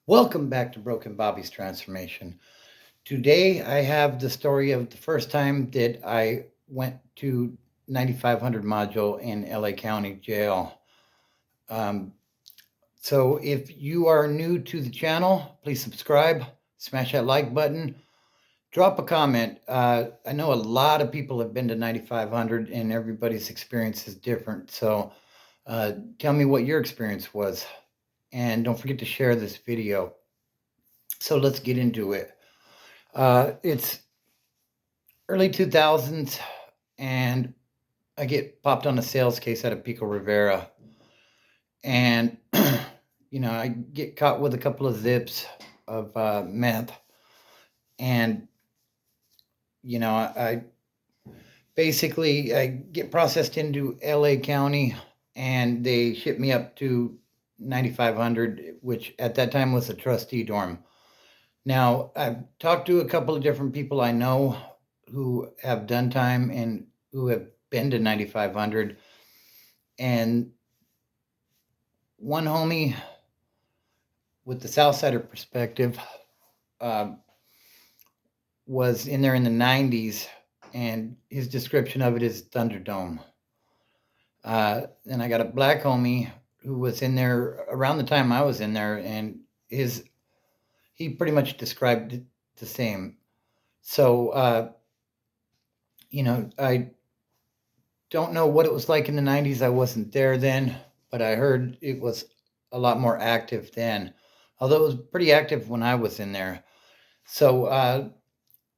Welcome back to Broken Bobby's Transformation. Today I have the story of the first time that I went to 9500 module in LA County Jail. Um, so if you are new to the channel, please subscribe, smash that like button, drop a comment. I know a lot of people have been to 9500 and everybody's experience is different. So tell me what your experience was. And don't forget to share this video. So let's get into it. It's early 2000s, and I get popped on a sales case out of Pico Rivera. And, I get caught with a couple of zips of meth. And, I basically I get processed into LA County, and they ship me up to 9500, which at that time was a trustee dorm. Now, I've talked to a couple of different people I know who have done time and who have been to 9500. And one homie with the Southsider perspective was in there in the 90s, and his description of it is Thunderdome. Then I got a black homie who was in there around the time I was in there, and he pretty much described it the same. So, I don't know what it was like in the 90s. I wasn't there then, but I heard it was a lot more active then, although it was pretty active when I was in there. So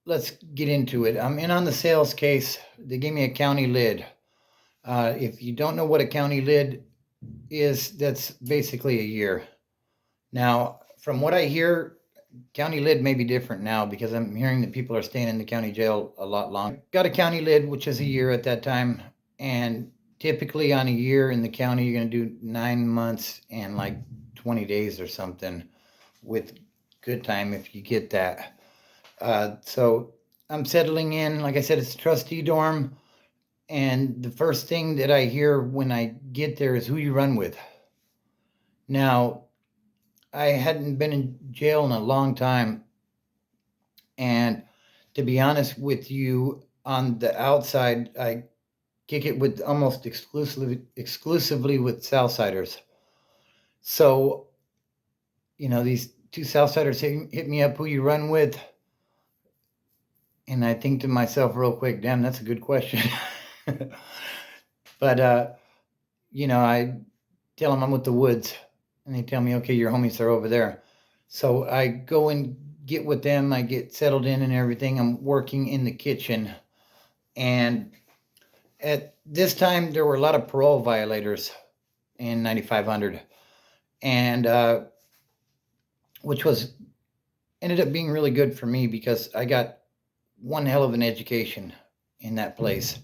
let's get into it. I'm in on the sales case. They gave me a county lid. If you don't know what a county lid is, that's basically a year. Now, from what I hear, county lid may be different now because I'm hearing that people are staying in the county jail a lot longer. Got a county lid, which is a year at that time. And typically on a year in the county, you're going to do 9 months and like 20 days or something with good time if you get that. So I'm settling in. Like I said, it's a trustee dorm. And the first thing that I hear when I get there is who you run with. Now, I hadn't been in jail in a long time. And to be honest with you, on the outside, I kick it with almost exclusively with Southsiders. So, these two Southsiders hit me up, who you run with. And I think to myself real quick, damn, that's a good question. But, I tell them I'm with the Woods. And they tell me, okay, your homies are over there. So I go and get with them. I get settled in and everything. I'm working in the kitchen. And at this time, there were a lot of parole violators in 9500. And which ended up being really good for me because I got one hell of an education in that place.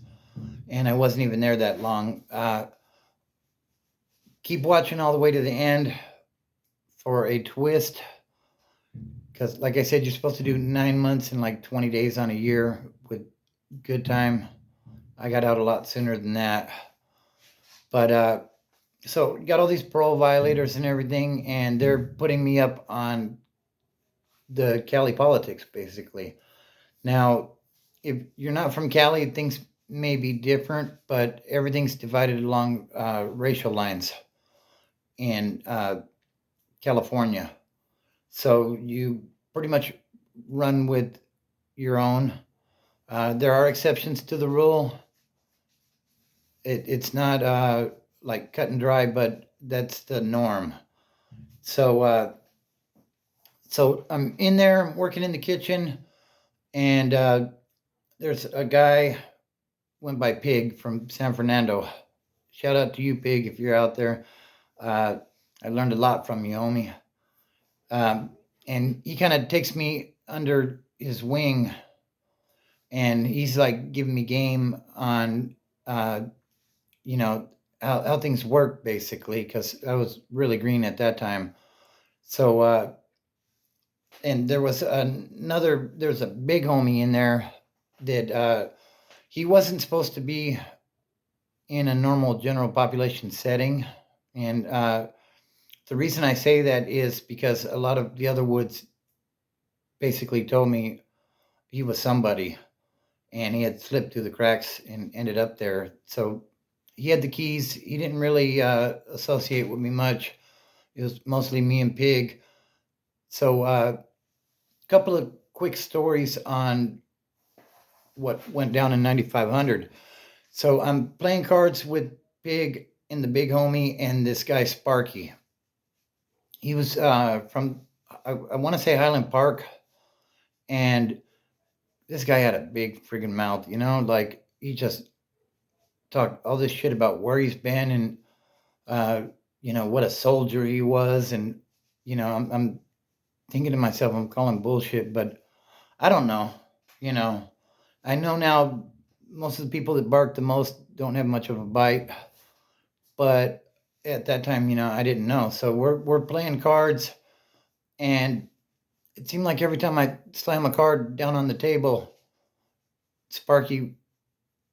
And I wasn't even there that long. Keep watching all the way to the end for a twist. Because, like I said, you're supposed to do 9 months and like 20 days on a year with good time. I got out a lot sooner than that. But so got all these parole violators and everything, and they're putting me up on the Cali politics, basically. Now, if you're not from Cali, things may be different, but everything's divided along racial lines in California. So you pretty much run with your own. There are exceptions to the rule. It's not like cut and dry, but that's the norm. So I'm in there working in the kitchen, and there's a guy went by Pig from San Fernando. Shout out to you, Pig, if you're out there. I learned a lot from you, homie. And he kind of takes me under his wing, and he's like giving me game on, how things work, basically, because I was really green at that time. So, and there's a big homie in there that he wasn't supposed to be in a normal general population setting. And The reason I say that is because a lot of the other woods basically told me he was somebody and he had slipped through the cracks and ended up there. So he had the keys. He didn't really associate with me much. It was mostly me and Pig. So a couple of quick stories on what went down in 9500. So I'm playing cards with Pig and the big homie and this guy Sparky. He was from I want to say Highland Park, and this guy had a big friggin' mouth, like he just talked all this shit about where he's been and uh, what a soldier he was, and I'm thinking to myself, I'm calling bullshit, but I don't know. You know, I know now most of the people that bark the most don't have much of a bite, but at that time, I didn't know. So we're playing cards, and it seemed like every time I slam a card down on the table, Sparky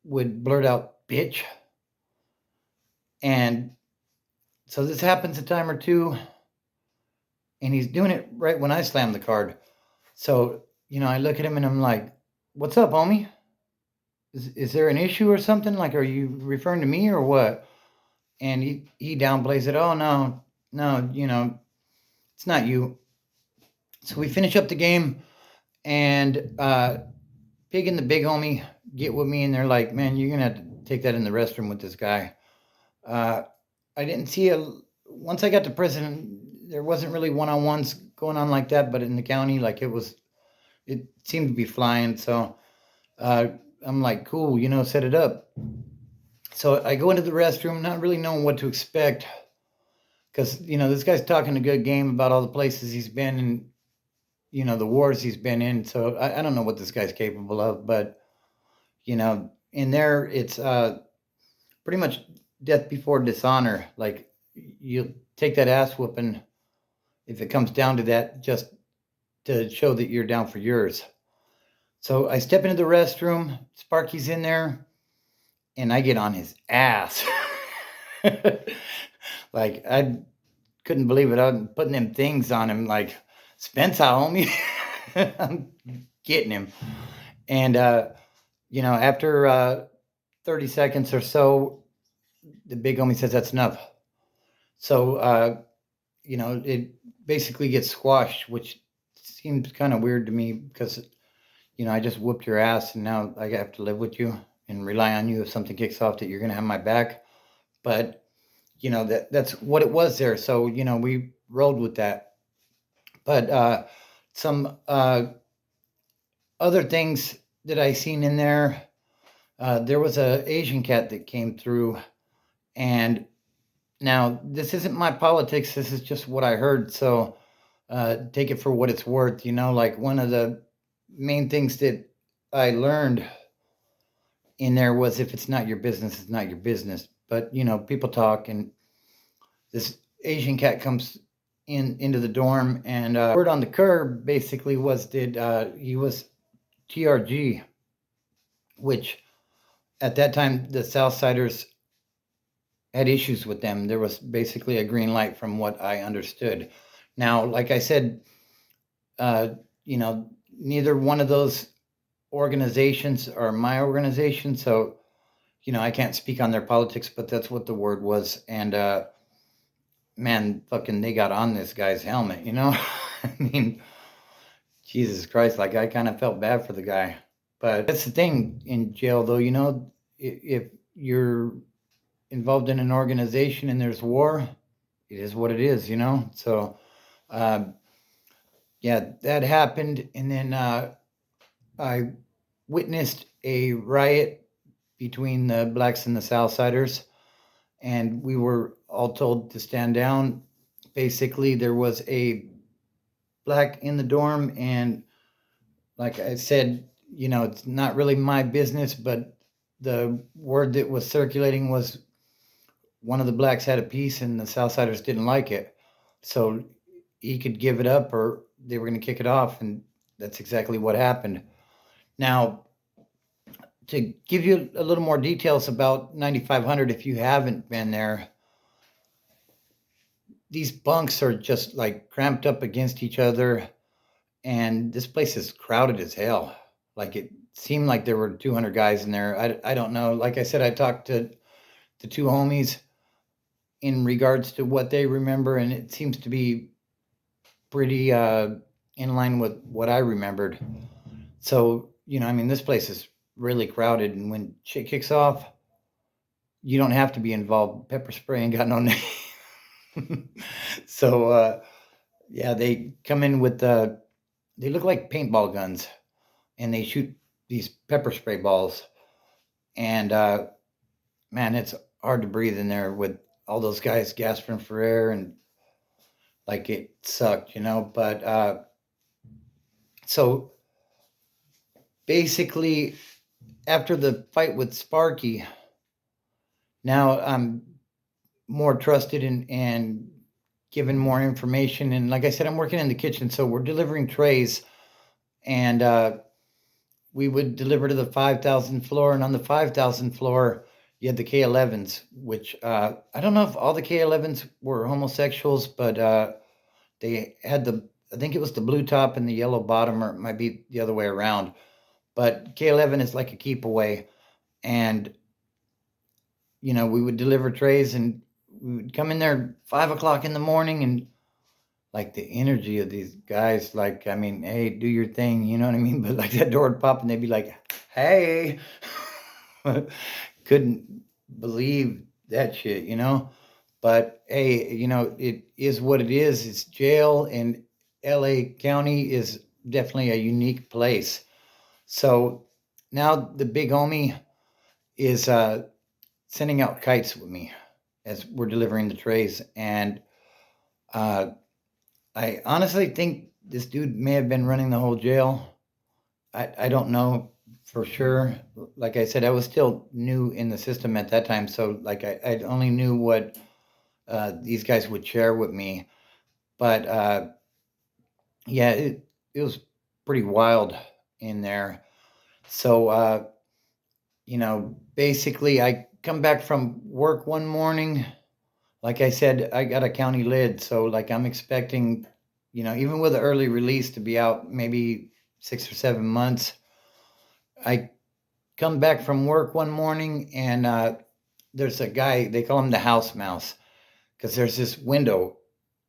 would blurt out "bitch," and so this happens a time or two, and he's doing it right when I slam the card. So I look at him and I'm like, "What's up, homie? Is there an issue or something? Like, are you referring to me or what?" And he downplays it. Oh no, no, it's not you. So we finish up the game, and Pig and the big homie get with me, and they're like, "Man, you're gonna have to take that in the restroom with this guy." Uh, I didn't see once I got to prison. There wasn't really one-on-ones going on like that, but in the county, like it seemed to be flying. So uh, I'm like, cool, set it up. So I go into the restroom, not really knowing what to expect, because this guy's talking a good game about all the places he's been and the wars he's been in. So I don't know what this guy's capable of, but in there it's pretty much death before dishonor. Like you take that ass whooping if it comes down to that, just to show that you're down for yours. So I step into the restroom. Sparky's in there, and I get on his ass. Like I couldn't believe it. I'm putting them things on him, like Spencer, homie. I'm getting him, and after 30 seconds or so, the big homie says that's enough. So it basically gets squashed, which seems kind of weird to me because I just whooped your ass and now I have to live with you and rely on you if something kicks off that you're going to have my back. But, that's what it was there. So, we rolled with that. But some other things that I seen in there was a Asian cat that came through. And now this isn't my politics. This is just what I heard. So take it for what it's worth. Like one of the main things that I learned in there was if it's not your business, it's not your business. But people talk, and this Asian cat comes into the dorm, and word on the curb basically was that he was TRG, which at that time the Southsiders had issues with them. There was basically a green light from what I understood. Now, like I said, uh, neither one of those organizations are my organization, so I can't speak on their politics, but that's what the word was. And man, fucking, they got on this guy's helmet. I mean, Jesus Christ, like I kind of felt bad for the guy. But that's the thing in jail, though. If you're involved in an organization and there's war, it is what it is. So um, yeah, that happened, and then I witnessed a riot between the blacks and the Southsiders, and we were all told to stand down. Basically, there was a black in the dorm, and like I said, it's not really my business, but the word that was circulating was one of the blacks had a piece and the Southsiders didn't like it. So he could give it up or they were going to kick it off, and that's exactly what happened. Now, to give you a little more details about 9500, if you haven't been there, these bunks are just like cramped up against each other, and this place is crowded as hell. Like it seemed like there were 200 guys in there. I don't know. Like I said, I talked to the two homies in regards to what they remember, and it seems to be pretty in line with what I remembered. So, I mean, this place is really crowded, and when shit kicks off, you don't have to be involved. Pepper spray ain't got no name. So, yeah, they come in with they look like paintball guns, and they shoot these pepper spray balls. And man, it's hard to breathe in there with all those guys gasping for air, and like it sucked. But so basically, after the fight with Sparky, now I'm more trusted and given more information. And like I said, I'm working in the kitchen, so we're delivering trays, and we would deliver to the 5,000 floor. And on the 5,000 floor, you had the K11s, which I don't know if all the K11s were homosexuals, but they had I think it was the blue top and the yellow bottom, or it might be the other way around. But K11 is like a keep away. And, we would deliver trays, and we would come in there 5 o'clock in the morning, and like the energy of these guys, like, I mean, hey, do your thing, you know what I mean? But like that door would pop and they'd be like, hey, couldn't believe that shit. But hey, it is what it is. It's jail, and LA County is definitely a unique place. So now the big homie is sending out kites with me as we're delivering the trays. And uh, I honestly think this dude may have been running the whole jail. I don't know for sure. Like I said, I was still new in the system at that time. So like I only knew what these guys would share with me. But yeah, it was pretty wild in there. So, basically, I come back from work one morning. Like I said, I got a county lid. So, like, I'm expecting, even with an early release, to be out maybe 6 or 7 months. I come back from work one morning, and there's a guy, they call him the house mouse, because there's this window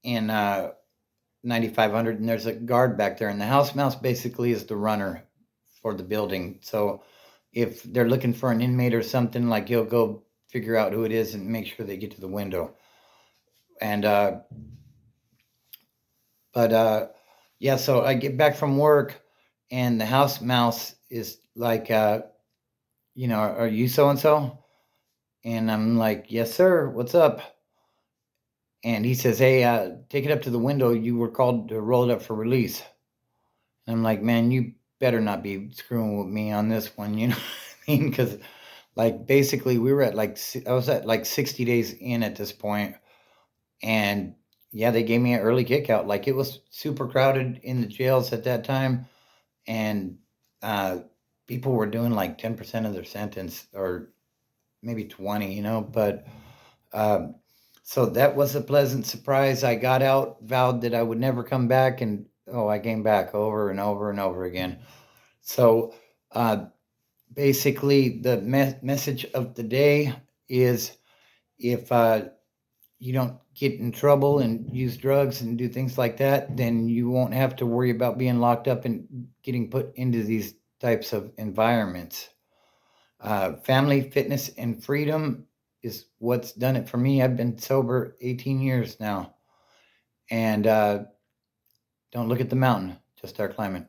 in 9500, and there's a guard back there, and the house mouse basically is the runner for the building. So if they're looking for an inmate or something, like, he'll go figure out who it is and make sure they get to the window. And yeah, so I get back from work, and the house mouse is like, are you so and so? And I'm like, yes sir, what's up? And he says, hey, take it up to the window, you were called to roll it up for release. And I'm like, man, you better not be screwing with me on this one, you know what I mean? Because, like, basically, we were at I was at like 60 days in at this point, and yeah, they gave me an early kick out. Like, it was super crowded in the jails at that time, and uh, people were doing like 10% of their sentence, or maybe 20. But um, so that was a pleasant surprise. I got out, vowed that I would never come back, and oh, I came back over and over and over again. So uh, basically, the message of the day is, if you don't get in trouble and use drugs and do things like that, then you won't have to worry about being locked up and getting put into these types of environments. Family, fitness, and freedom is what's done it for me. I've been sober 18 years now. And don't look at the mountain, just start climbing.